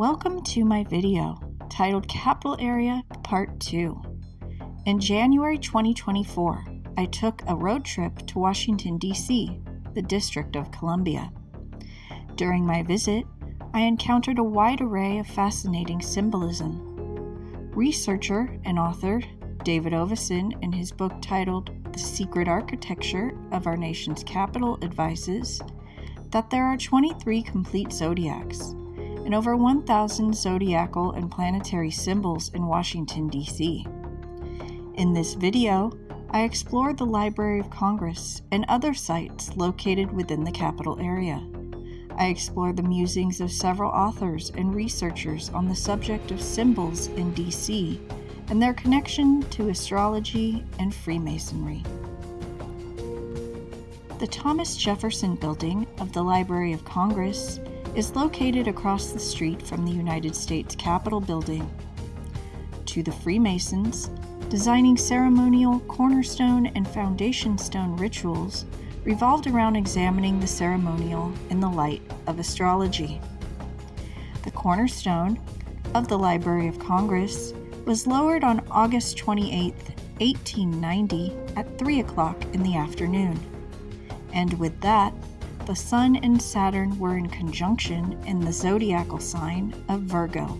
Welcome to my video titled Capital Area Part 2. In January 2024, I took a road trip to Washington, D.C., the District of Columbia. During my visit, I encountered a wide array of fascinating symbolism. Researcher and author David Ovason, in his book titled The Secret Architecture of Our Nation's Capital, advises that there are 23 complete zodiacs and over 1,000 zodiacal and planetary symbols in Washington, D.C. In this video, I explored the Library of Congress and other sites located within the capital area. I explored the musings of several authors and researchers on the subject of symbols in D.C. and their connection to astrology and Freemasonry. The Thomas Jefferson Building of the Library of Congress is located across the street from the United States Capitol Building. To the Freemasons, designing ceremonial cornerstone and foundation stone rituals revolved around examining the ceremonial in the light of astrology. The cornerstone of the Library of Congress was lowered on August 28, 1890 at 3 o'clock in the afternoon. And with that, the Sun and Saturn were in conjunction in the zodiacal sign of Virgo.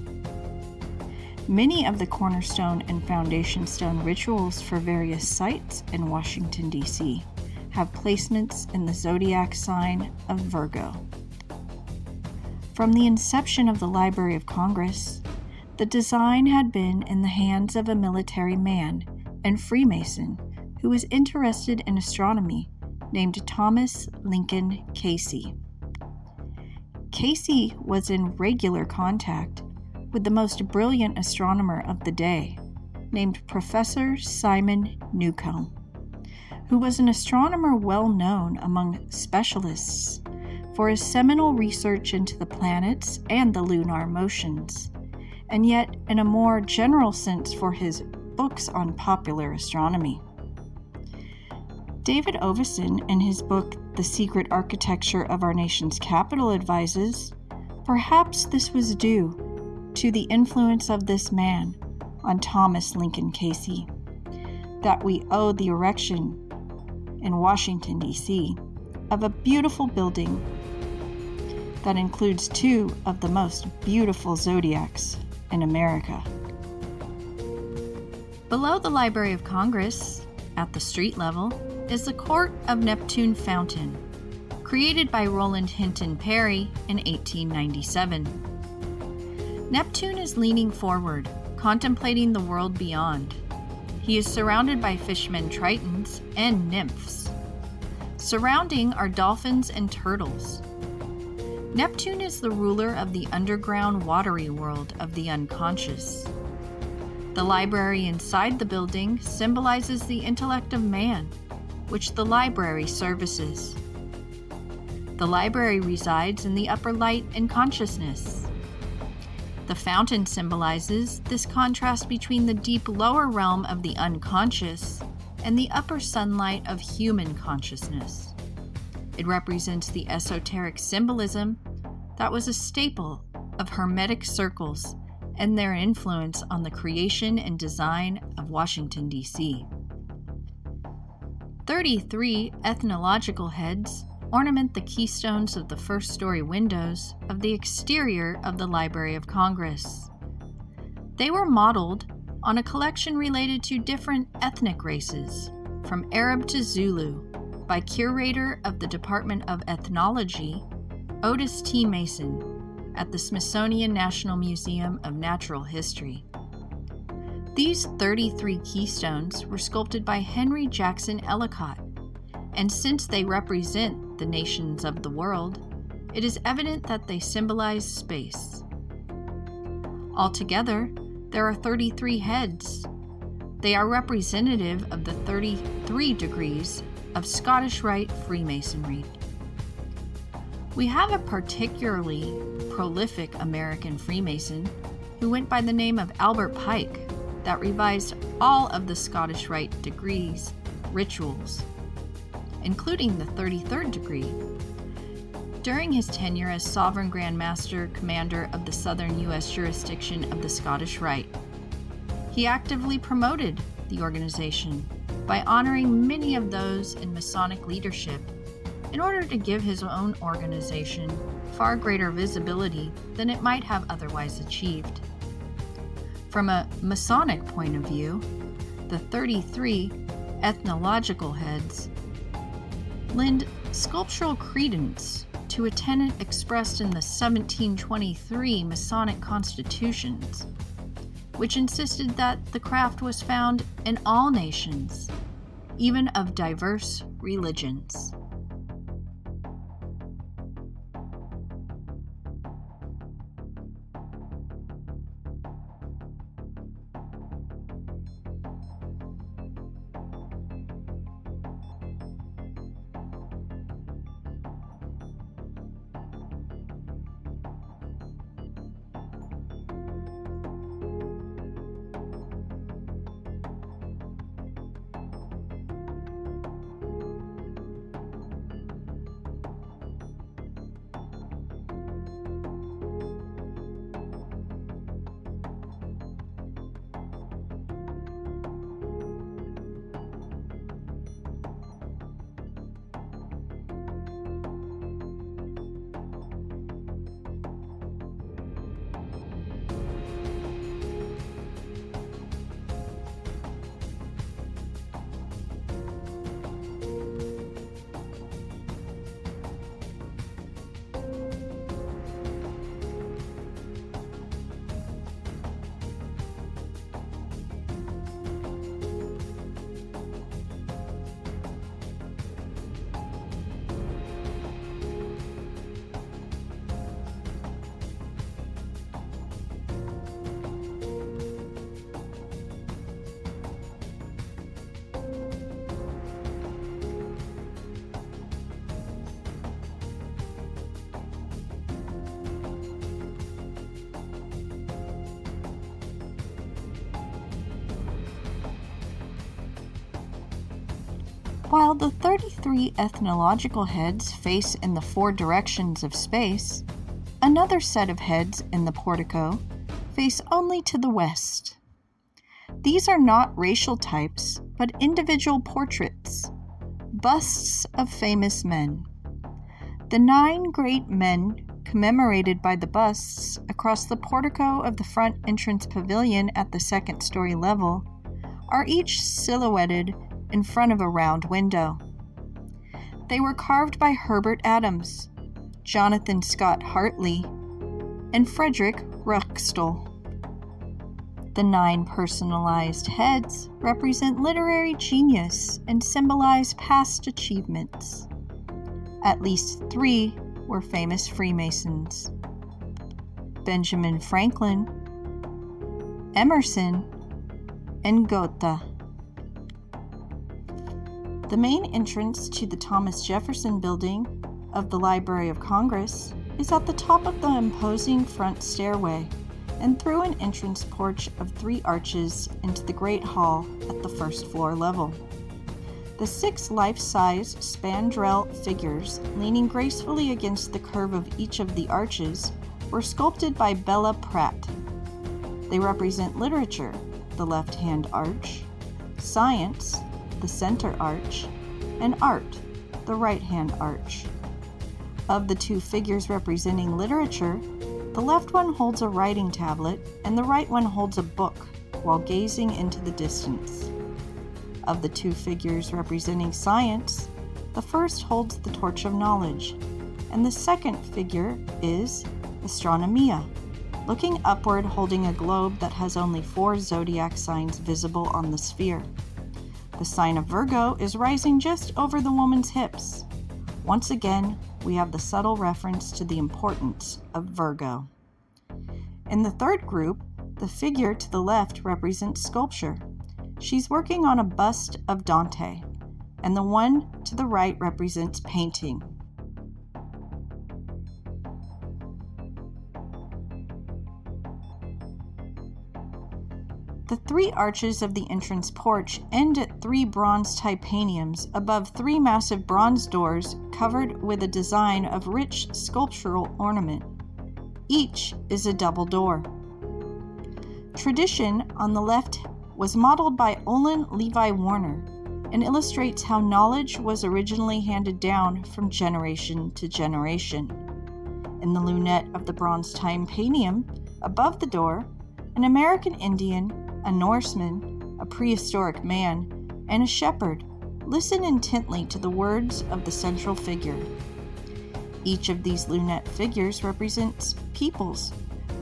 Many of the cornerstone and foundation stone rituals for various sites in Washington, D.C. have placements in the zodiac sign of Virgo. From the inception of the Library of Congress, the design had been in the hands of a military man and Freemason who was interested in astronomy named Thomas Lincoln Casey. Casey was in regular contact with the most brilliant astronomer of the day, named Professor Simon Newcomb, who was an astronomer well known among specialists for his seminal research into the planets and the lunar motions, and yet in a more general sense for his books on popular astronomy. David Ovason, in his book The Secret Architecture of Our Nation's Capital, advises, perhaps this was due to the influence of this man on Thomas Lincoln Casey, that we owe the erection in Washington, D.C., of a beautiful building that includes two of the most beautiful zodiacs in America. Below the Library of Congress, at the street level, is the Court of Neptune Fountain, created by Roland Hinton Perry in 1897. Neptune is leaning forward, contemplating the world beyond. He is surrounded by fishmen tritons and nymphs. Surrounding are dolphins and turtles. Neptune is the ruler of the underground watery world of the unconscious. The library inside the building symbolizes the intellect of man, which the library services. The library resides in the upper light and consciousness. The fountain symbolizes this contrast between the deep lower realm of the unconscious and the upper sunlight of human consciousness. It represents the esoteric symbolism that was a staple of Hermetic circles and their influence on the creation and design of Washington, D.C. 33 ethnological heads ornament the keystones of the first-story windows of the exterior of the Library of Congress. They were modeled on a collection related to different ethnic races, from Arab to Zulu, by curator of the Department of Ethnology, Otis T. Mason, at the Smithsonian National Museum of Natural History. These 33 keystones were sculpted by Henry Jackson Ellicott, and since they represent the nations of the world, it is evident that they symbolize space. Altogether, there are 33 heads. They are representative of the 33 degrees of Scottish Rite Freemasonry. We have a particularly prolific American Freemason who went by the name of Albert Pike that revised all of the Scottish Rite degrees rituals, including the 33rd degree. During his tenure as Sovereign Grand Master Commander of the Southern U.S. jurisdiction of the Scottish Rite, he actively promoted the organization by honoring many of those in Masonic leadership in order to give his own organization far greater visibility than it might have otherwise achieved. From a Masonic point of view, the 33 ethnological heads lend sculptural credence to a tenet expressed in the 1723 Masonic constitutions, which insisted that the craft was found in all nations, even of diverse religions. While the 33 ethnological heads face in the 4 directions of space, another set of heads in the portico face only to the west. These are not racial types, but individual portraits, busts of famous men. The 9 great men commemorated by the busts across the portico of the front entrance pavilion at the 2nd story level are each silhouetted in front of a round window. They were carved by Herbert Adams, Jonathan Scott Hartley, and Frederick Ruckstuhl. The 9 personalized heads represent literary genius and symbolize past achievements. At least 3 were famous Freemasons: Benjamin Franklin, Emerson, and Goethe. The main entrance to the Thomas Jefferson Building of the Library of Congress is at the top of the imposing front stairway and through an entrance porch of 3 arches into the Great Hall at the 1st floor level. The 6 life-size spandrel figures leaning gracefully against the curve of each of the arches were sculpted by Bella Pratt. They represent literature, the left-hand arch, science, the center arch, and art, the right-hand arch. Of the 2 figures representing literature, the left one holds a writing tablet and the right one holds a book while gazing into the distance. Of the 2 figures representing science, the first holds the torch of knowledge, and the second figure is Astronomia, looking upward holding a globe that has only 4 zodiac signs visible on the sphere. The sign of Virgo is rising just over the woman's hips. Once again, we have the subtle reference to the importance of Virgo. In the 3rd group, the figure to the left represents sculpture. She's working on a bust of Dante, and the one to the right represents painting. The 3 arches of the entrance porch end at 3 bronze titaniums above 3 massive bronze doors covered with a design of rich sculptural ornament. Each is a double door. Tradition on the left was modeled by Olin Levi Warner and illustrates how knowledge was originally handed down from generation to generation. In the lunette of the bronze titanium above the door, an American Indian, a Norseman, a prehistoric man, and a shepherd listen intently to the words of the central figure. Each of these lunette figures represents peoples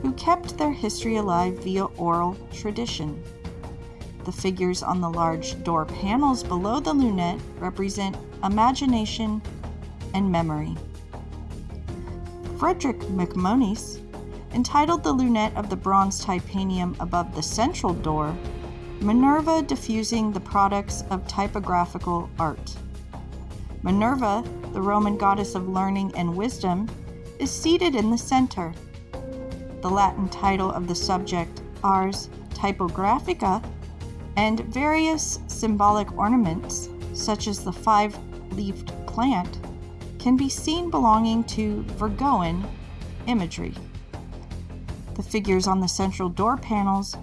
who kept their history alive via oral tradition. The figures on the large door panels below the lunette represent imagination and memory. Frederick MacMonnies entitled the lunette of the bronze titanium above the central door, Minerva diffusing the products of typographical art. Minerva, the Roman goddess of learning and wisdom, is seated in the center. The Latin title of the subject, Ars Typographica, and various symbolic ornaments, such as the 5-leafed plant, can be seen belonging to Virgoan imagery. The figures on the central door panels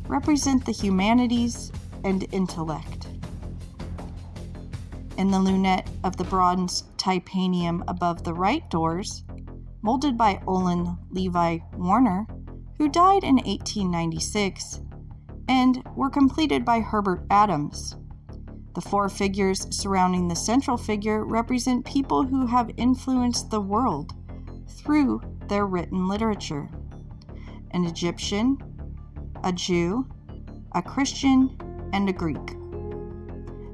represent the humanities and intellect. In the lunette of the bronze titanium above the right doors, molded by Olin Levi Warner, who died in 1896, and were completed by Herbert Adams. The 4 figures surrounding the central figure represent people who have influenced the world through their written literature: an Egyptian, a Jew, a Christian, and a Greek.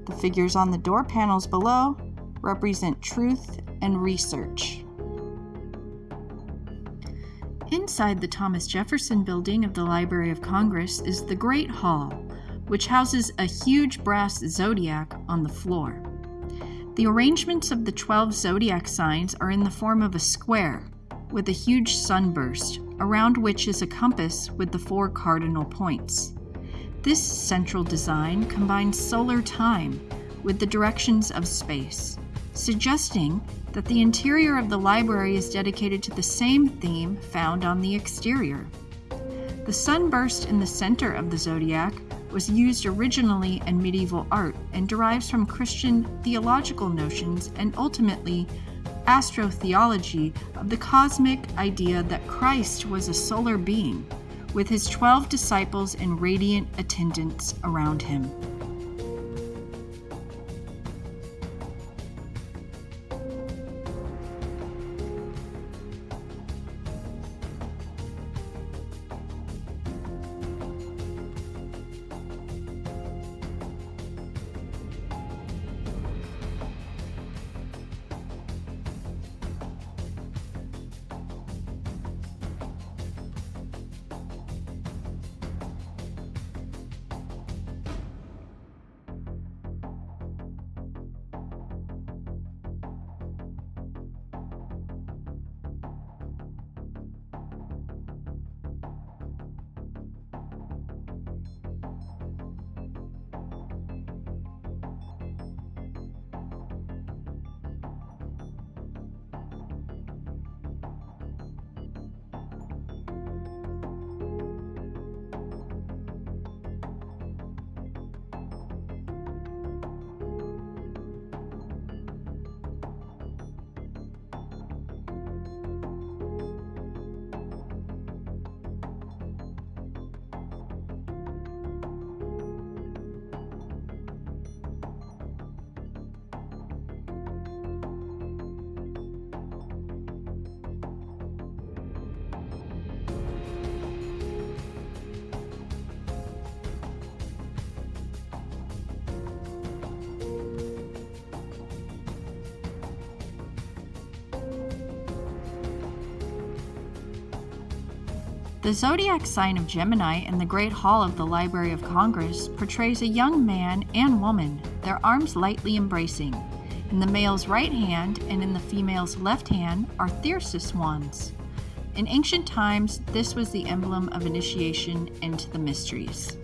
The figures on the door panels below represent truth and research. Inside the Thomas Jefferson Building of the Library of Congress is the Great Hall, which houses a huge brass zodiac on the floor. The arrangements of the 12 zodiac signs are in the form of a square, with a huge sunburst, around which is a compass with the 4 cardinal points. This central design combines solar time with the directions of space, suggesting that the interior of the library is dedicated to the same theme found on the exterior. The sunburst in the center of the zodiac was used originally in medieval art and derives from Christian theological notions and ultimately astrotheology of the cosmic idea that Christ was a solar being, with his 12 disciples in radiant attendance around him. The zodiac sign of Gemini in the Great Hall of the Library of Congress portrays a young man and woman, their arms lightly embracing. In the male's right hand and in the female's left hand are Thyrsus wands. In ancient times, this was the emblem of initiation into the mysteries.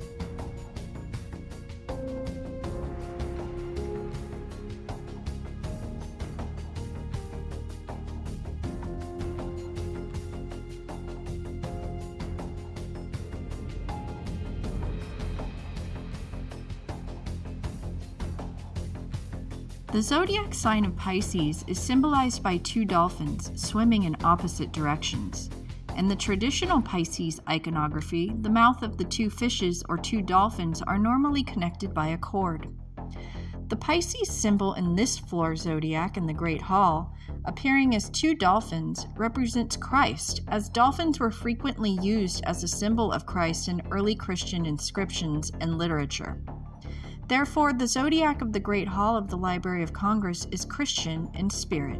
The zodiac sign of Pisces is symbolized by two dolphins swimming in opposite directions. In the traditional Pisces iconography, the mouth of the two fishes or two dolphins are normally connected by a cord. The Pisces symbol in this floor zodiac in the Great Hall, appearing as two dolphins, represents Christ, as dolphins were frequently used as a symbol of Christ in early Christian inscriptions and literature. Therefore, the zodiac of the Great Hall of the Library of Congress is Christian in spirit.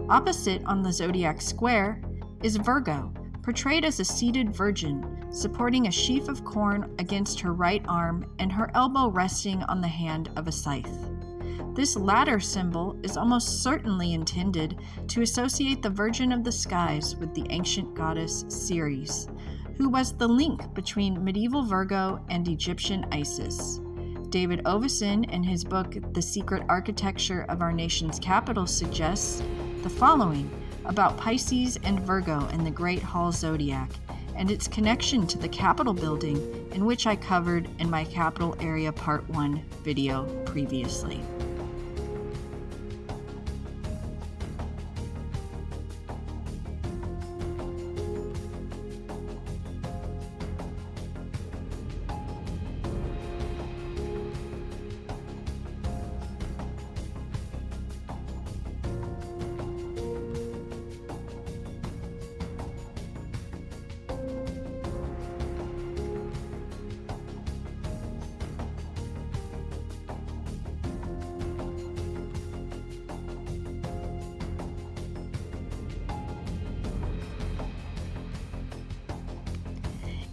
Opposite on the zodiac square is Virgo, portrayed as a seated virgin, supporting a sheaf of corn against her right arm and her elbow resting on the hand of a scythe. This latter symbol is almost certainly intended to associate the Virgin of the Skies with the ancient goddess Ceres, who was the link between medieval Virgo and Egyptian Isis. David Ovason, in his book The Secret Architecture of Our Nation's Capital, suggests the following about Pisces and Virgo in the Great Hall Zodiac and its connection to the Capitol building, in which I covered in my Capital Area Part 1 video previously.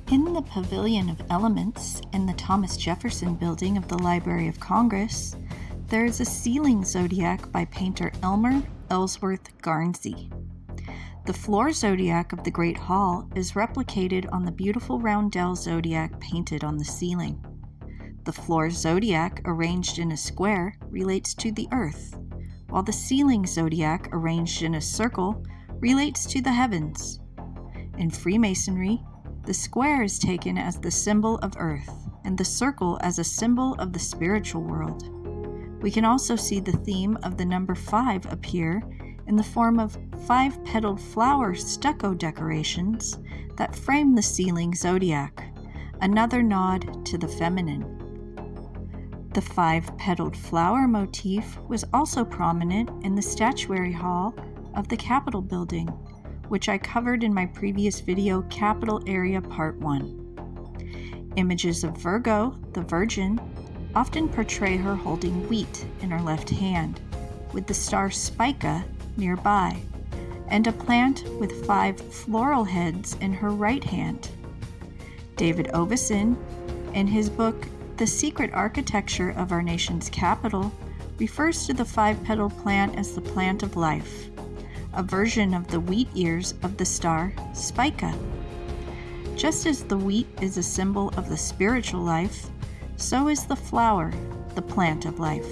In the Pavilion of Elements in the Thomas Jefferson Building of the Library of Congress, there is a ceiling zodiac by painter Elmer Ellsworth Garnsey. The floor zodiac of the Great Hall is replicated on the beautiful roundel zodiac painted on the ceiling. The floor zodiac, arranged in a square, relates to the earth, while the ceiling zodiac, arranged in a circle, relates to the heavens. In Freemasonry, the square is taken as the symbol of earth, and the circle as a symbol of the spiritual world. We can also see the theme of the number 5 appear in the form of 5-petaled flower stucco decorations that frame the ceiling zodiac, another nod to the feminine. The 5-petaled flower motif was also prominent in the statuary hall of the Capitol building, which I covered in my previous video, Capital Area Part 1. Images of Virgo, the Virgin, often portray her holding wheat in her left hand, with the star Spica nearby, and a plant with 5 floral heads in her right hand. David Ovason, in his book The Secret Architecture of Our Nation's Capital, refers to the 5-petaled plant as the plant of life, a version of the wheat ears of the star Spica. Just as the wheat is a symbol of the spiritual life, so is the flower the plant of life.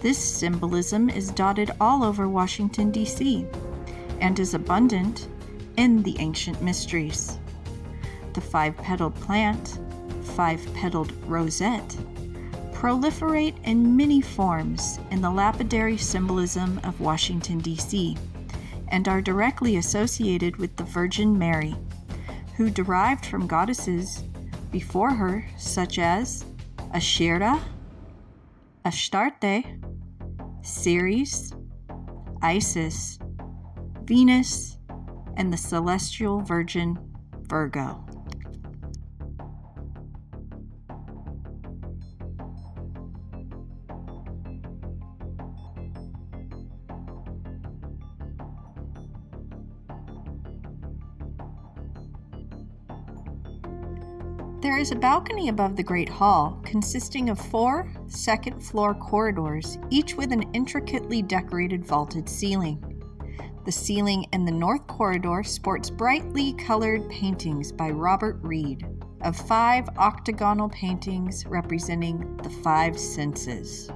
This symbolism is dotted all over Washington, D.C., and is abundant in the ancient mysteries. The 5-petaled plant, 5-petaled rosette, proliferate in many forms in the lapidary symbolism of Washington, D.C., and are directly associated with the Virgin Mary, who derived from goddesses before her such as Ashera, Astarte, Ceres, Isis, Venus, and the celestial virgin Virgo. There is a balcony above the Great Hall consisting of 4 second-floor corridors, each with an intricately decorated vaulted ceiling. The ceiling in the north corridor sports brightly colored paintings by Robert Reed of 5 octagonal paintings representing the 5 senses.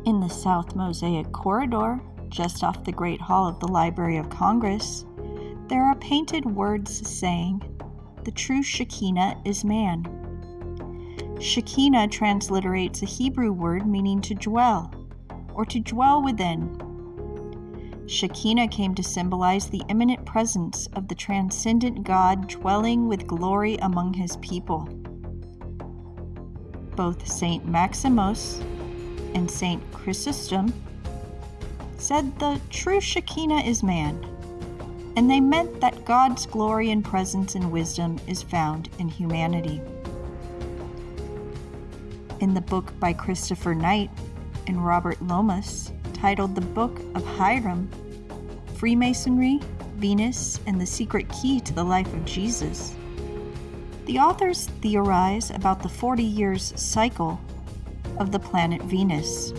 In the South Mosaic Corridor, just off the Great Hall of the Library of Congress, there are painted words saying, "The true Shekinah is man." Shekinah transliterates a Hebrew word meaning to dwell, or to dwell within. Shekinah came to symbolize the imminent presence of the transcendent God dwelling with glory among his people. Both Saint Maximus and Saint Chrysostom said the true Shekinah is man, and they meant that God's glory and presence and wisdom is found in humanity. In the book by Christopher Knight and Robert Lomas, titled The Book of Hiram, Freemasonry, Venus, and the Secret Key to the Life of Jesus, the authors theorize about the 40 years cycle of the planet Venus.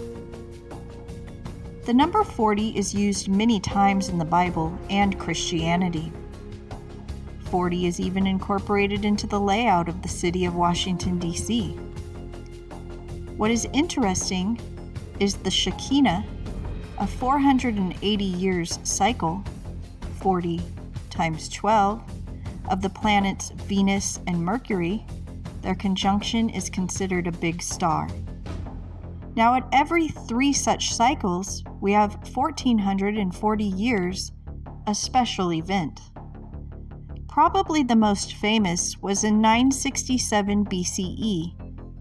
The number 40 is used many times in the Bible and Christianity. 40 is even incorporated into the layout of the city of Washington, D.C. What is interesting is the Shekinah, a 480 years cycle, 40 times 12, of the planets Venus and Mercury. Their conjunction is considered a big star. Now, at every 3 such cycles, we have 1440 years, a special event. Probably the most famous was in 967 BCE,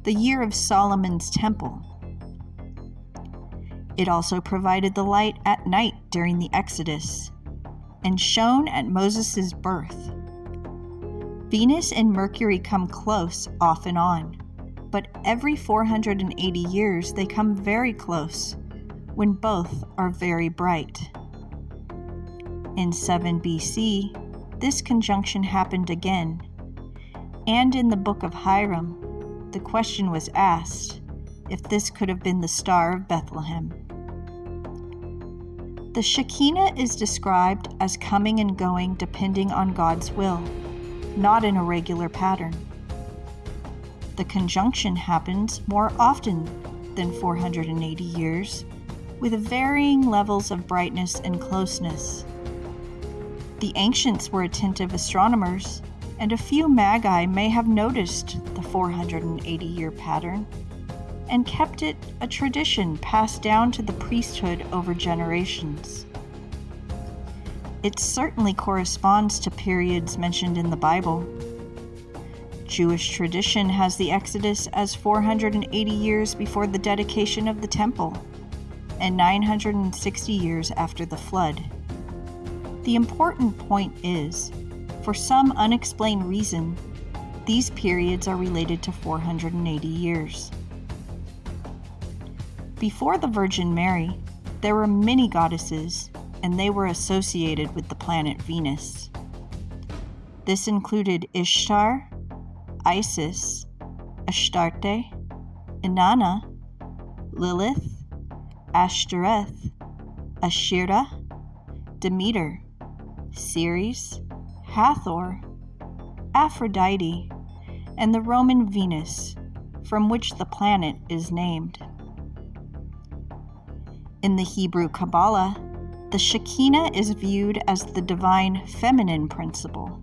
the year of Solomon's Temple. It also provided the light at night during the Exodus, and shone at Moses' birth. Venus and Mercury come close off and on, but every 480 years they come very close, when both are very bright. In 7 BC, this conjunction happened again, and in the Book of Hiram, the question was asked if this could have been the Star of Bethlehem. The Shekinah is described as coming and going depending on God's will, not in a regular pattern. The conjunction happens more often than 480 years, with varying levels of brightness and closeness. The ancients were attentive astronomers, and a few magi may have noticed the 480-year pattern and kept it a tradition passed down to the priesthood over generations. It certainly corresponds to periods mentioned in the Bible. Jewish tradition has the Exodus as 480 years before the dedication of the temple, and 960 years after the flood. The important point is, for some unexplained reason, these periods are related to 480 years. Before the Virgin Mary, there were many goddesses, and they were associated with the planet Venus. This included Ishtar, Isis, Astarte, Inanna, Lilith, Ashtoreth, Ashera, Demeter, Ceres, Hathor, Aphrodite, and the Roman Venus, from which the planet is named. In the Hebrew Kabbalah, the Shekinah is viewed as the divine feminine principle.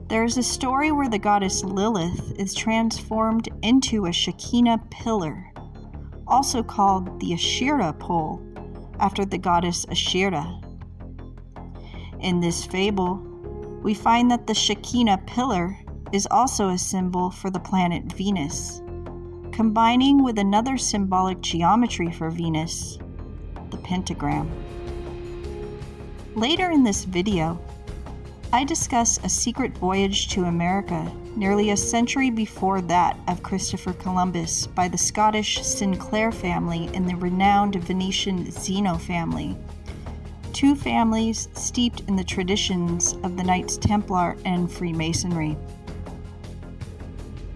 There is a story where the goddess Lilith is transformed into a Shekinah pillar, also called the Asherah pole, after the goddess Asherah. In this fable, we find that the Shekinah pillar is also a symbol for the planet Venus, combining with another symbolic geometry for Venus, the pentagram. Later in this video, I discuss a secret voyage to America nearly a century before that of Christopher Columbus by the Scottish Sinclair family and the renowned Venetian Zeno family, two families steeped in the traditions of the Knights Templar and Freemasonry.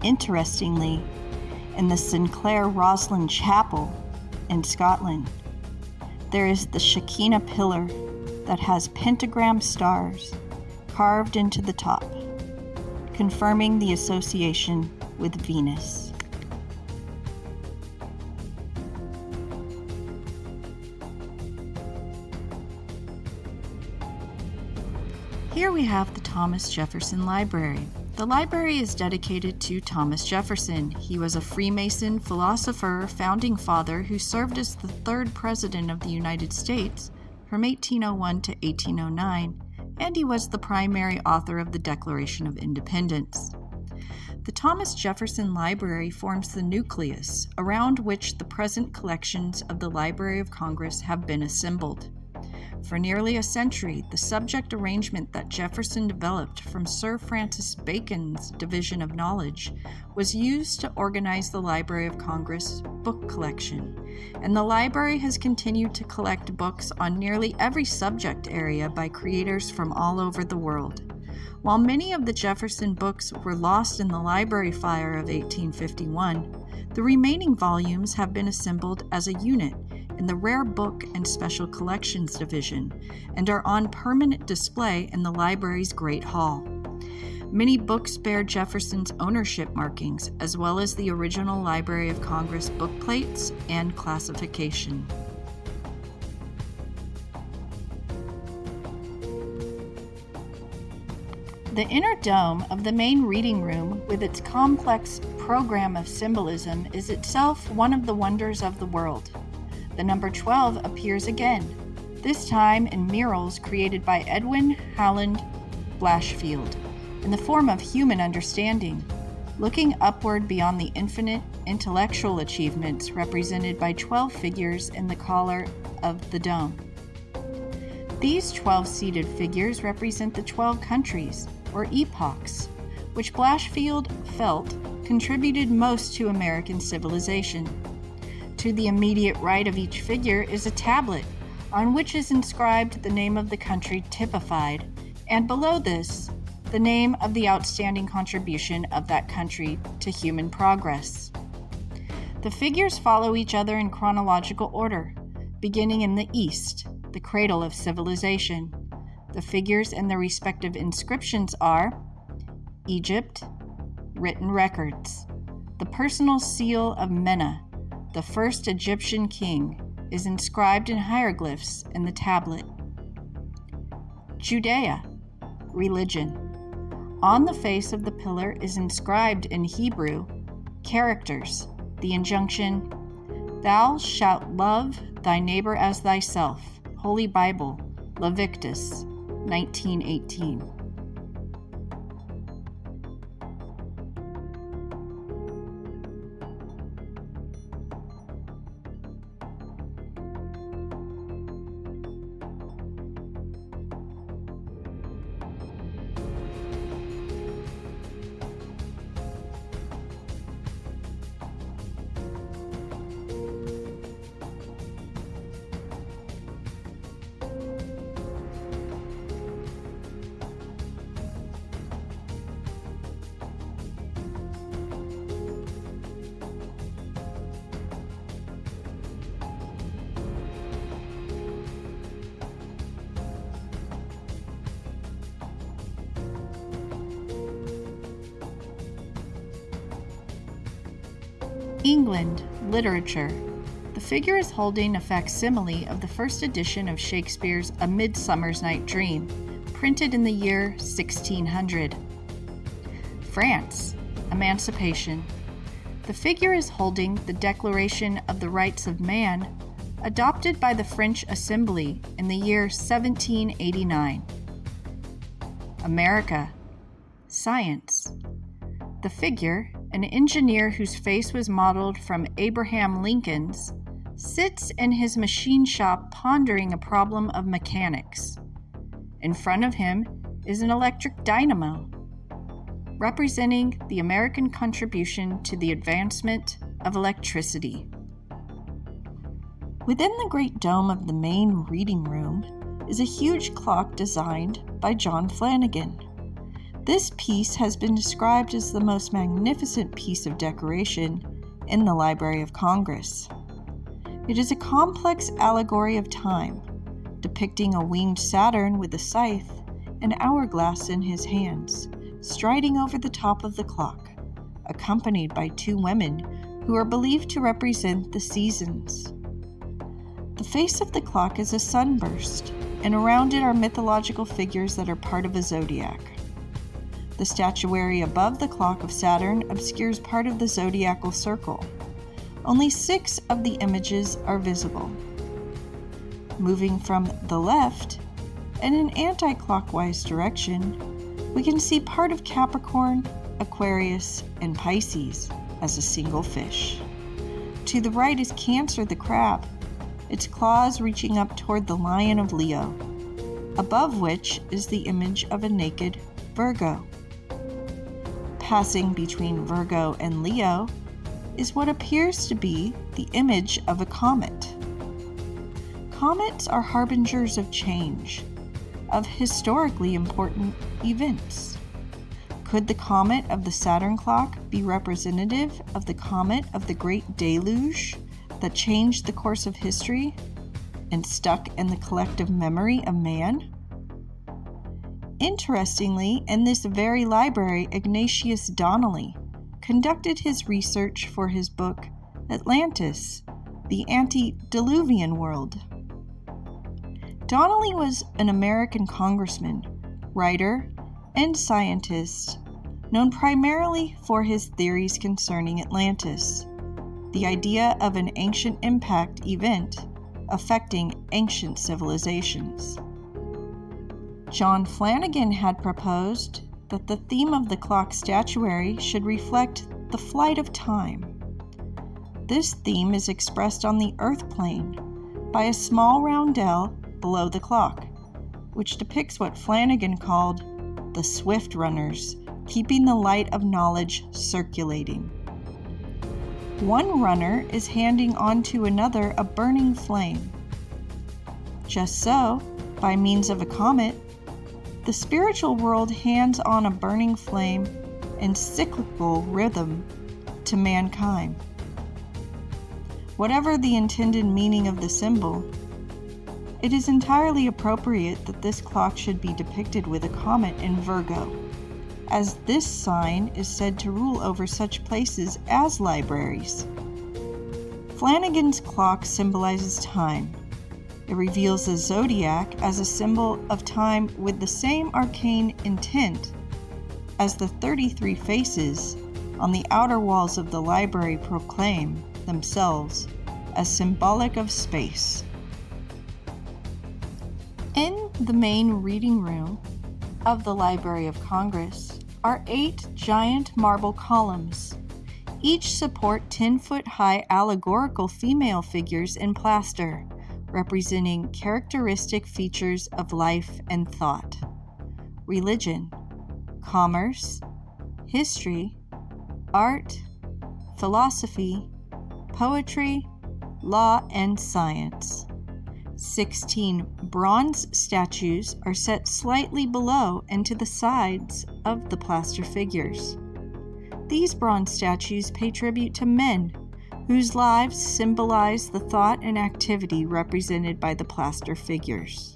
Interestingly, in the Sinclair Roslin Chapel in Scotland, there is the Shekinah pillar that has pentagram stars carved into the top, confirming the association with Venus. Here we have the Thomas Jefferson Library. The library is dedicated to Thomas Jefferson. He was a Freemason, philosopher, founding father who served as the third president of the United States from 1801 to 1809, and he was the primary author of the Declaration of Independence. The Thomas Jefferson Library forms the nucleus around which the present collections of the Library of Congress have been assembled. For nearly a century, the subject arrangement that Jefferson developed from Sir Francis Bacon's division of knowledge was used to organize the Library of Congress book collection, and the library has continued to collect books on nearly every subject area by creators from all over the world. While many of the Jefferson books were lost in the library fire of 1851, the remaining volumes have been assembled as a unit in the Rare Book and Special Collections Division and are on permanent display in the library's Great Hall. Many books bear Jefferson's ownership markings, as well as the original Library of Congress book plates and classification. The inner dome of the main reading room, with its complex program of symbolism, is itself one of the wonders of the world. The number 12 appears again, this time in murals created by Edwin Howland Blashfield, in the form of human understanding, looking upward beyond the infinite intellectual achievements represented by 12 figures in the collar of the dome. These 12 seated figures represent the 12 countries, or epochs, which Blashfield felt contributed most to American civilization. To the immediate right of each figure is a tablet, on which is inscribed the name of the country typified, and below this, the name of the outstanding contribution of that country to human progress. The figures follow each other in chronological order, beginning in the East, the cradle of civilization. The figures and their respective inscriptions are Egypt, written records. The personal seal of Mena, the first Egyptian king, is inscribed in hieroglyphs in the tablet. Judea, religion. On the face of the pillar is inscribed in Hebrew characters the injunction, "Thou shalt love thy neighbor as thyself." Holy Bible, Leviticus 19:18. England, literature. The figure is holding a facsimile of the first edition of Shakespeare's A Midsummer's Night Dream, printed in the year 1600. France, emancipation. The figure is holding the Declaration of the Rights of Man, adopted by the French Assembly in the year 1789. America, science. The figure, an engineer whose face was modeled from Abraham Lincoln's, sits in his machine shop pondering a problem of mechanics. In front of him is an electric dynamo, representing the American contribution to the advancement of electricity. Within the great dome of the main reading room is a huge clock designed by John Flanagan. This piece has been described as the most magnificent piece of decoration in the Library of Congress. It is a complex allegory of time, depicting a winged Saturn with a scythe, an hourglass in his hands, striding over the top of the clock, accompanied by two women who are believed to represent the seasons. The face of the clock is a sunburst, and around it are mythological figures that are part of a zodiac. The statuary above the clock of Saturn obscures part of the zodiacal circle. Only 6 of the images are visible. Moving from the left, in an anti-clockwise direction, we can see part of Capricorn, Aquarius, and Pisces as a single fish. To the right is Cancer the crab, its claws reaching up toward the lion of Leo, above which is the image of a naked Virgo. Passing between Virgo and Leo is what appears to be the image of a comet. Comets are harbingers of change, of historically important events. Could the comet of the Saturn clock be representative of the comet of the Great Deluge that changed the course of history and stuck in the collective memory of man? Interestingly, in this very library, Ignatius Donnelly conducted his research for his book Atlantis, the Antediluvian World. Donnelly was an American congressman, writer, and scientist known primarily for his theories concerning Atlantis, the idea of an ancient impact event affecting ancient civilizations. John Flanagan had proposed that the theme of the clock statuary should reflect the flight of time. This theme is expressed on the Earth plane by a small roundel below the clock, which depicts what Flanagan called the swift runners, keeping the light of knowledge circulating. One runner is handing on to another a burning flame. Just so, by means of a comet, the spiritual world hands on a burning flame in cyclical rhythm to mankind. Whatever the intended meaning of the symbol, it is entirely appropriate that this clock should be depicted with a comet in Virgo, as this sign is said to rule over such places as libraries. Flanagan's clock symbolizes time. It reveals the zodiac as a symbol of time with the same arcane intent as the 33 faces on the outer walls of the library proclaim themselves as symbolic of space. In the main reading room of the Library of Congress are 8 giant marble columns. Each support 10-foot-high allegorical female figures in plaster, representing characteristic features of life and thought, religion, commerce, history, art, philosophy, poetry, law, and science. 16 bronze statues are set slightly below and to the sides of the plaster figures. These bronze statues pay tribute to men whose lives symbolize the thought and activity represented by the plaster figures.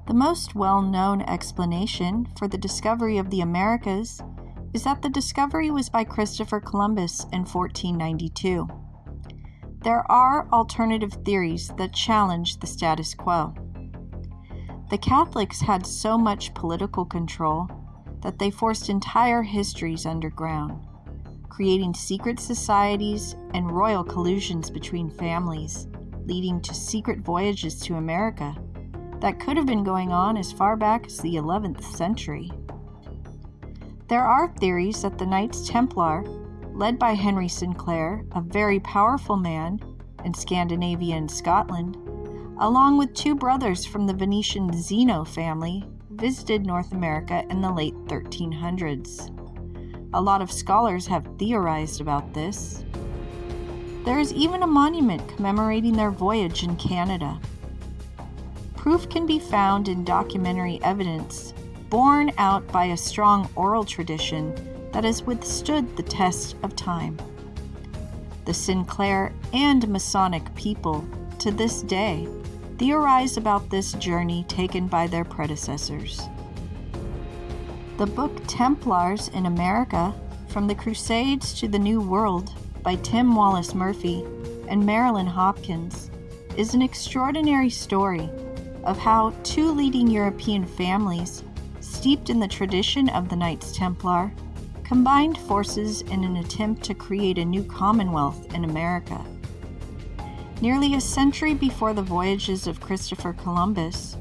The most well-known explanation for the discovery of the Americas is that the discovery was by Christopher Columbus in 1492. There are alternative theories that challenge the status quo. The Catholics had so much political control that they forced entire histories underground, creating secret societies and royal collusions between families, leading to secret voyages to America that could have been going on as far back as the 11th century. There are theories that the Knights Templar, led by Henry Sinclair, a very powerful man in Scandinavia and Scotland, along with two brothers from the Venetian Zeno family, visited North America in the late 1300s. A lot of scholars have theorized about this. There is even a monument commemorating their voyage in Canada. Proof can be found in documentary evidence borne out by a strong oral tradition that has withstood the test of time. The Sinclair and Masonic people, to this day, theorize about this journey taken by their predecessors. The book Templars in America, From the Crusades to the New World by Tim Wallace Murphy and Marilyn Hopkins is an extraordinary story of how two leading European families, steeped in the tradition of the Knights Templar, combined forces in an attempt to create a new commonwealth in America. Nearly a century before the voyages of Christopher Columbus,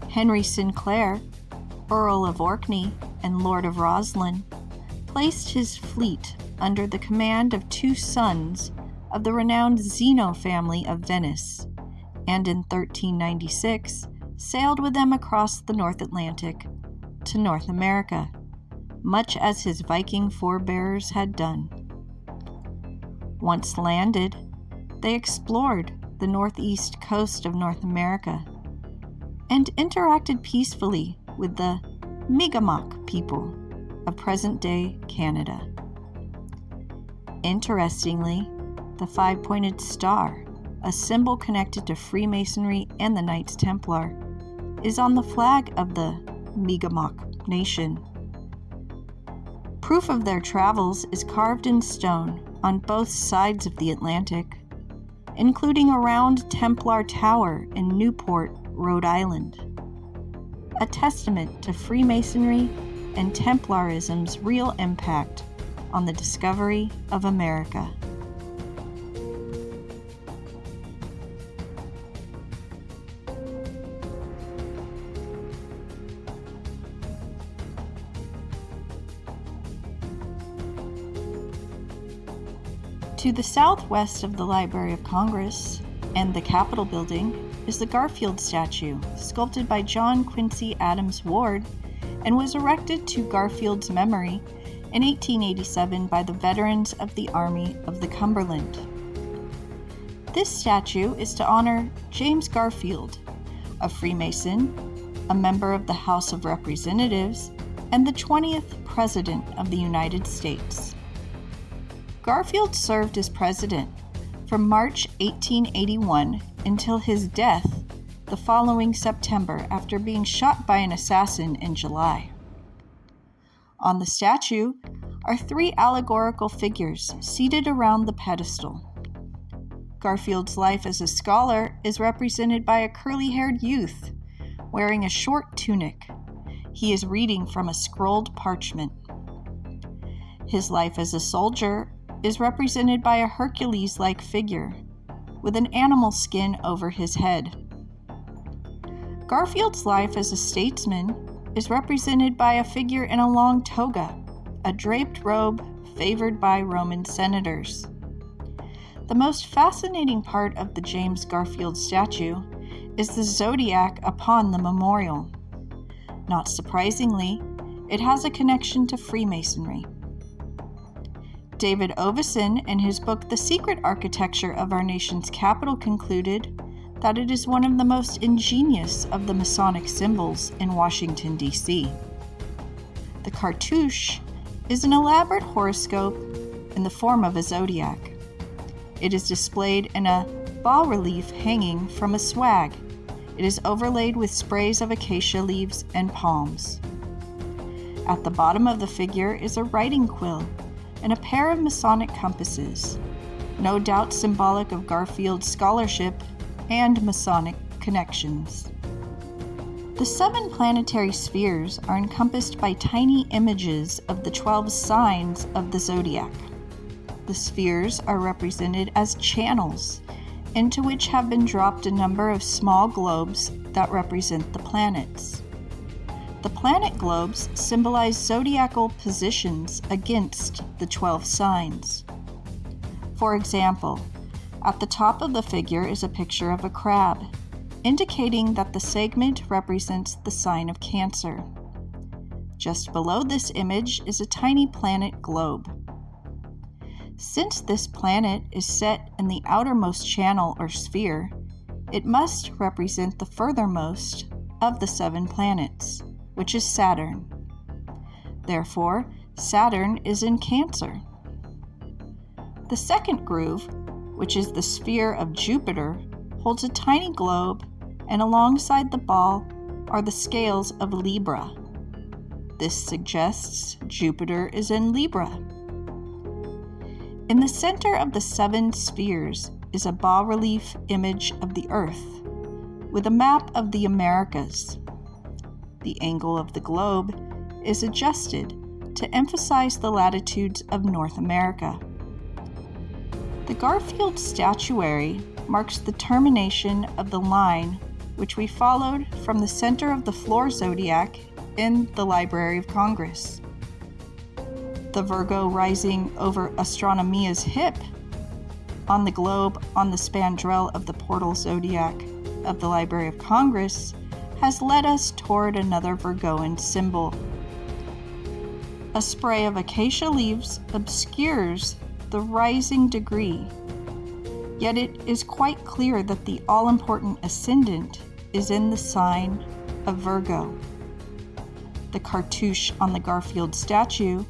Henry Sinclair, Earl of Orkney and Lord of Roslin, placed his fleet under the command of two sons of the renowned Zeno family of Venice, and in 1396 sailed with them across the North Atlantic to North America, much as his Viking forebears had done. Once landed, they explored the northeast coast of North America and interacted peacefully with the Mi'kmaq people of present-day Canada. Interestingly, the five-pointed star, a symbol connected to Freemasonry and the Knights Templar, is on the flag of the Mi'kmaq nation. Proof of their travels is carved in stone on both sides of the Atlantic, including a round Templar tower in Newport, Rhode Island, a testament to Freemasonry and Templarism's real impact on the discovery of America. To the southwest of the Library of Congress and the Capitol building is the Garfield statue, sculpted by John Quincy Adams Ward, and was erected to Garfield's memory in 1887 by the veterans of the Army of the Cumberland. This statue is to honor James Garfield, a Freemason, a member of the House of Representatives, and the 20th President of the United States. Garfield served as president from March 1881 until his death the following September after being shot by an assassin in July. On the statue are three allegorical figures seated around the pedestal. Garfield's life as a scholar is represented by a curly-haired youth wearing a short tunic. He is reading from a scrolled parchment. His life as a soldier is represented by a Hercules-like figure with an animal skin over his head. Garfield's life as a statesman is represented by a figure in a long toga, a draped robe favored by Roman senators. The most fascinating part of the James Garfield statue is the zodiac upon the memorial. Not surprisingly, it has a connection to Freemasonry. David Ovason, in his book The Secret Architecture of Our Nation's Capital, concluded that it is one of the most ingenious of the Masonic symbols in Washington, D.C. The cartouche is an elaborate horoscope in the form of a zodiac. It is displayed in a bas-relief hanging from a swag. It is overlaid with sprays of acacia leaves and palms. At the bottom of the figure is a writing quill and a pair of Masonic compasses, no doubt symbolic of Garfield's scholarship and Masonic connections. The 7 planetary spheres are encompassed by tiny images of the 12 signs of the zodiac. The spheres are represented as channels, into which have been dropped a number of small globes that represent the planets. The planet globes symbolize zodiacal positions against the 12 signs. For example, at the top of the figure is a picture of a crab, indicating that the segment represents the sign of Cancer. Just below this image is a tiny planet globe. Since this planet is set in the outermost channel or sphere, it must represent the furthermost of the 7 planets, which is Saturn. Therefore, Saturn is in Cancer. The second groove, which is the sphere of Jupiter, holds a tiny globe, and alongside the ball are the scales of Libra. This suggests Jupiter is in Libra. In the center of the 7 spheres is a bas-relief image of the Earth, with a map of the Americas. The angle of the globe is adjusted to emphasize the latitudes of North America. The Garfield statuary marks the termination of the line which we followed from the center of the floor zodiac in the Library of Congress. The Virgo rising over Astronomia's hip on the globe on the spandrel of the portal zodiac of the Library of Congress has led us toward another Virgoan symbol. A spray of acacia leaves obscures the rising degree, yet it is quite clear that the all-important ascendant is in the sign of Virgo. The cartouche on the Garfield statue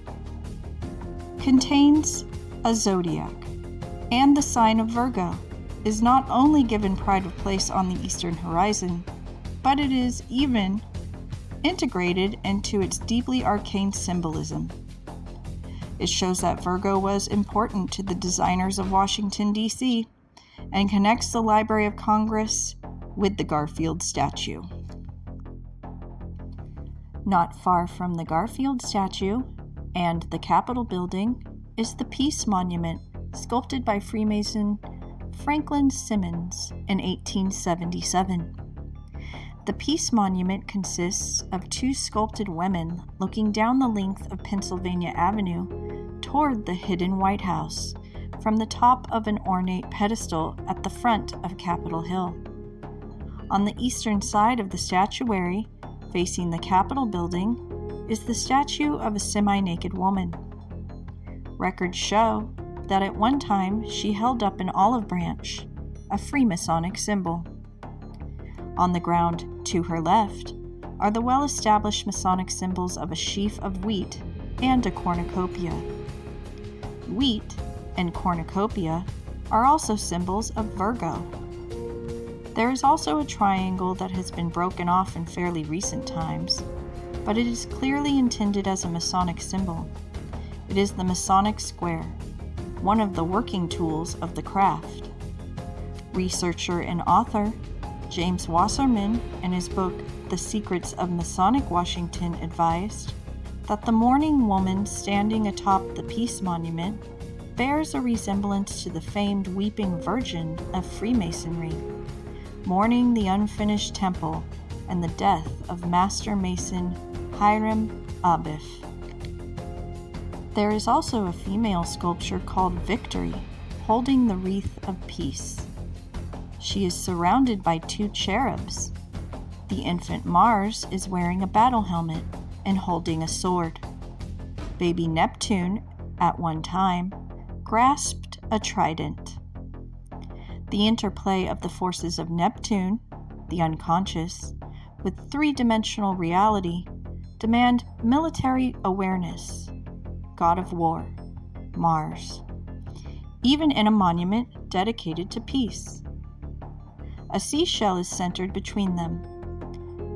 contains a zodiac, and the sign of Virgo is not only given pride of place on the eastern horizon, but it is even integrated into its deeply arcane symbolism. It shows that Virgo was important to the designers of Washington, D.C., and connects the Library of Congress with the Garfield statue. Not far from the Garfield statue and the Capitol building is the Peace Monument, sculpted by Freemason Franklin Simmons in 1877. The Peace Monument consists of 2 sculpted women looking down the length of Pennsylvania Avenue toward the hidden White House from the top of an ornate pedestal at the front of Capitol Hill. On the eastern side of the statuary, facing the Capitol building, is the statue of a semi-naked woman. Records show that at one time she held up an olive branch, a freemasonic symbol. On the ground to her left are the well-established Masonic symbols of a sheaf of wheat and a cornucopia. Wheat and cornucopia are also symbols of Virgo. There is also a triangle that has been broken off in fairly recent times, but it is clearly intended as a Masonic symbol. It is the Masonic square, one of the working tools of the craft. Researcher and author James Wasserman, in his book The Secrets of Masonic Washington, advised that the mourning woman standing atop the Peace Monument bears a resemblance to the famed Weeping Virgin of Freemasonry, mourning the unfinished temple and the death of Master Mason Hiram Abiff. There is also a female sculpture called Victory, holding the wreath of peace. She is surrounded by 2 cherubs. The infant Mars is wearing a battle helmet and holding a sword. Baby Neptune, at one time, grasped a trident. The interplay of the forces of Neptune, the unconscious, with 3-dimensional reality demand military awareness. God of war, Mars, even in a monument dedicated to peace. A seashell is centered between them.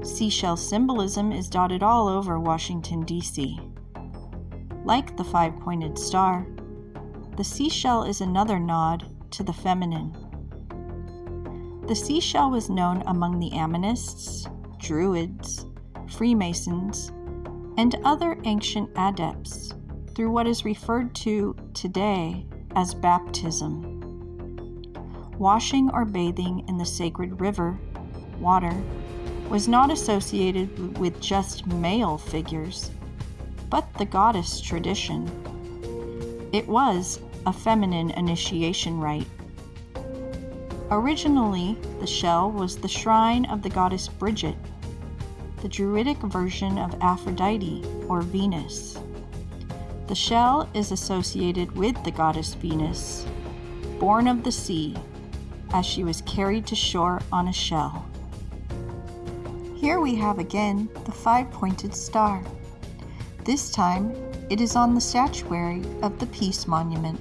Seashell symbolism is dotted all over Washington, D.C. Like the five-pointed star, the seashell is another nod to the feminine. The seashell was known among the Ammonists, Druids, Freemasons, and other ancient adepts through what is referred to today as baptism. Washing or bathing in the sacred river, water, was not associated with just male figures, but the goddess tradition. It was a feminine initiation rite. Originally, the shell was the shrine of the goddess Bridget, the Druidic version of Aphrodite or Venus. The shell is associated with the goddess Venus, born of the sea, as she was carried to shore on a shell. Here we have again the five-pointed star. This time, it is on the statuary of the Peace Monument.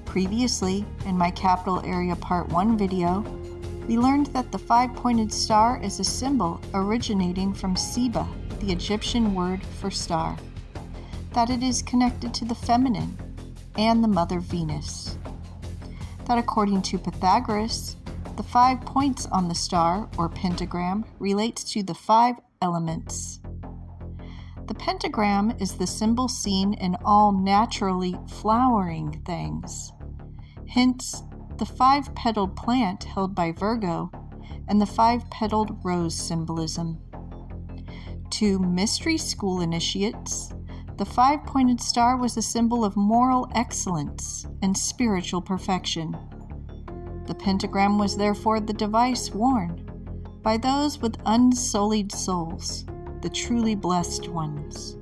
Previously, in my Capital Area Part 1 video, we learned that the five-pointed star is a symbol originating from Seba, the Egyptian word for star, that it is connected to the feminine and the mother Venus. That according to Pythagoras, the 5 points on the star, or pentagram, relates to the 5 elements. The pentagram is the symbol seen in all naturally flowering things. Hence, the 5-petaled plant held by Virgo and the 5-petaled rose symbolism. To mystery school initiates, the 5-pointed star was a symbol of moral excellence and spiritual perfection. The pentagram was therefore the device worn by those with unsullied souls, the truly blessed ones.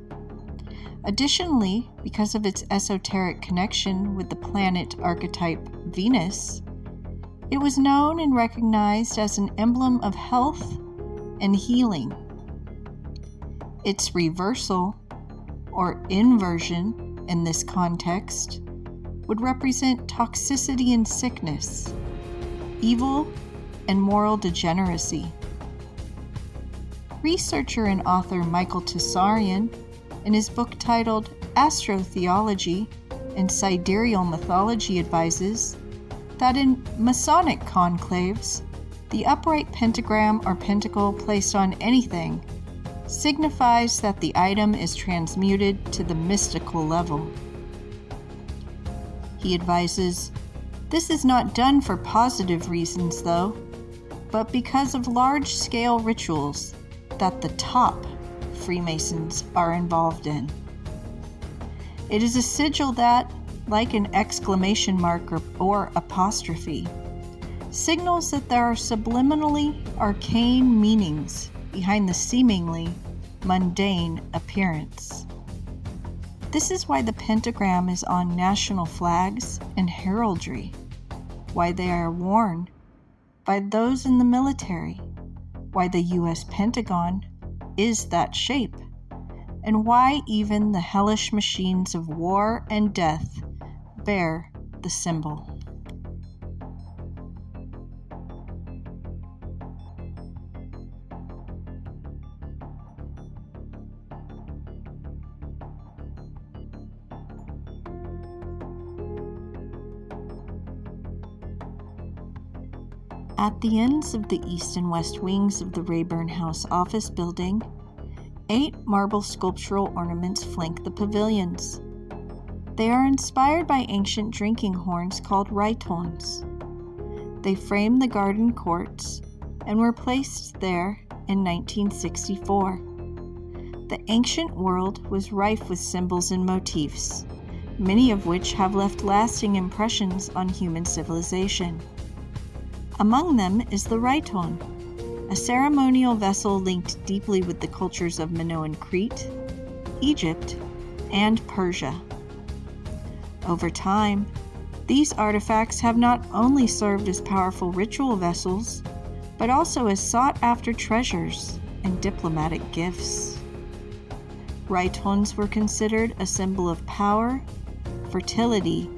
Additionally, because of its esoteric connection with the planet archetype Venus, it was known and recognized as an emblem of health and healing. Its reversal, or inversion in this context, would represent toxicity and sickness, evil and moral degeneracy. Researcher and author Michael Tessarian, in his book titled Astrotheology and Sidereal Mythology, advises that in Masonic conclaves, the upright pentagram or pentacle placed on anything signifies that the item is transmuted to the mystical level. He advises, this is not done for positive reasons though, but because of large-scale rituals that the top Freemasons are involved in. It is a sigil that, like an exclamation mark or apostrophe, signals that there are subliminally arcane meanings behind the seemingly mundane appearance. This is why the pentagram is on national flags and heraldry, why they are worn by those in the military, why the U.S. Pentagon is that shape, and why even the hellish machines of war and death bear the symbol. At the ends of the east and west wings of the Rayburn House office building, 8 marble sculptural ornaments flank the pavilions. They are inspired by ancient drinking horns called ritons. They frame the garden courts and were placed there in 1964. The ancient world was rife with symbols and motifs, many of which have left lasting impressions on human civilization. Among them is the riton, a ceremonial vessel linked deeply with the cultures of Minoan Crete, Egypt, and Persia. Over time, these artifacts have not only served as powerful ritual vessels, but also as sought-after treasures and diplomatic gifts. Ritons were considered a symbol of power, fertility,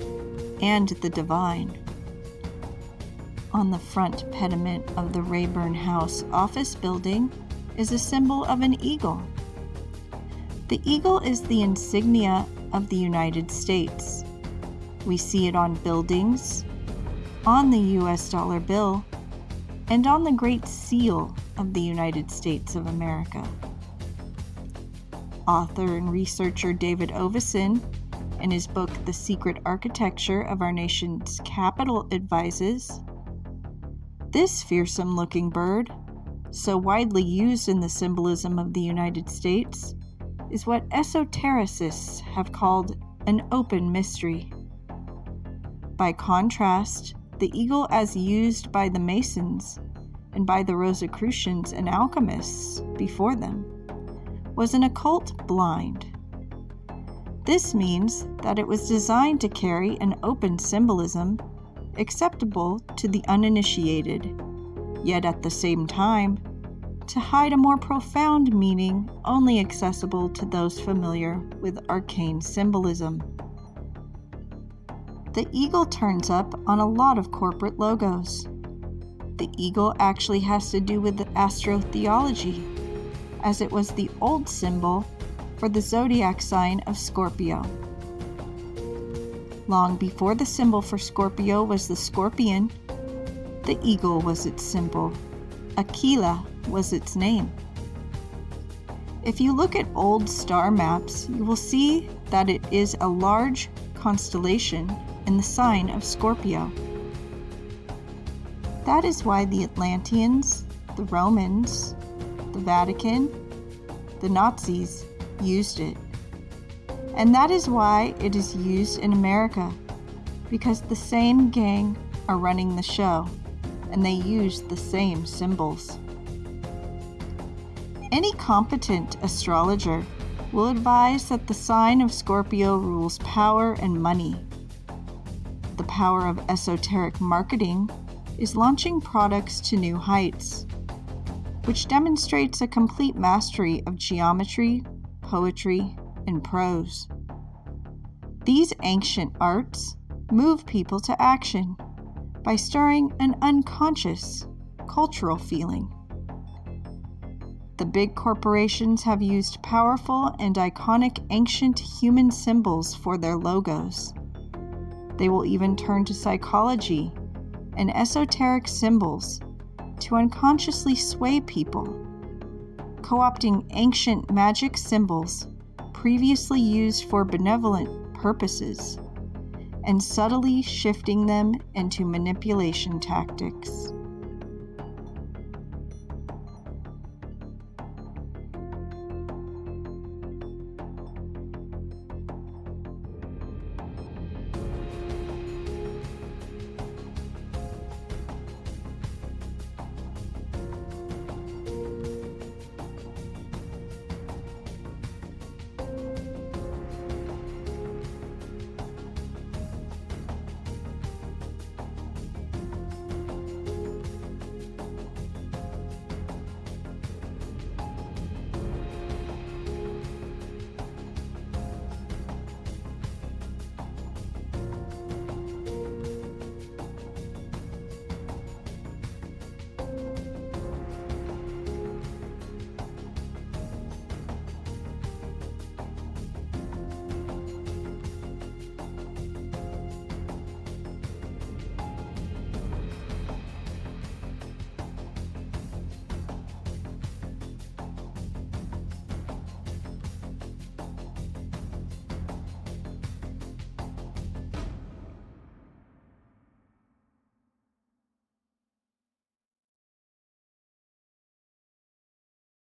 and the divine. On the front pediment of the Rayburn House office building is a symbol of an eagle. The eagle is the insignia of the United States. We see it on buildings, on the US dollar bill, and on the Great Seal of the United States of America. Author and researcher David Ovason, in his book The Secret Architecture of Our Nation's Capital, advises, "This fearsome-looking bird, so widely used in the symbolism of the United States, is what esotericists have called an open mystery. By contrast, the eagle as used by the Masons and by the Rosicrucians and alchemists before them was an occult blind. This means that it was designed to carry an open symbolism acceptable to the uninitiated, yet at the same time to hide a more profound meaning only accessible to those familiar with arcane symbolism." The eagle turns up on a lot of corporate logos. The eagle actually has to do with astrotheology, as it was the old symbol for the zodiac sign of Scorpio. Long before the symbol for Scorpio was the scorpion, the eagle was its symbol. Aquila was its name. If you look at old star maps, you will see that it is a large constellation in the sign of Scorpio. That is why the Atlanteans, the Romans, the Vatican, the Nazis used it. And that is why it is used in America, because the same gang are running the show, and they use the same symbols. Any competent astrologer will advise that the sign of Scorpio rules power and money. The power of esoteric marketing is launching products to new heights, which demonstrates a complete mastery of geometry, poetry, and prose. These ancient arts move people to action by stirring an unconscious cultural feeling. The big corporations have used powerful and iconic ancient human symbols for their logos. They will even turn to psychology and esoteric symbols to unconsciously sway people, co-opting ancient magic symbols previously used for benevolent purposes and subtly shifting them into manipulation tactics.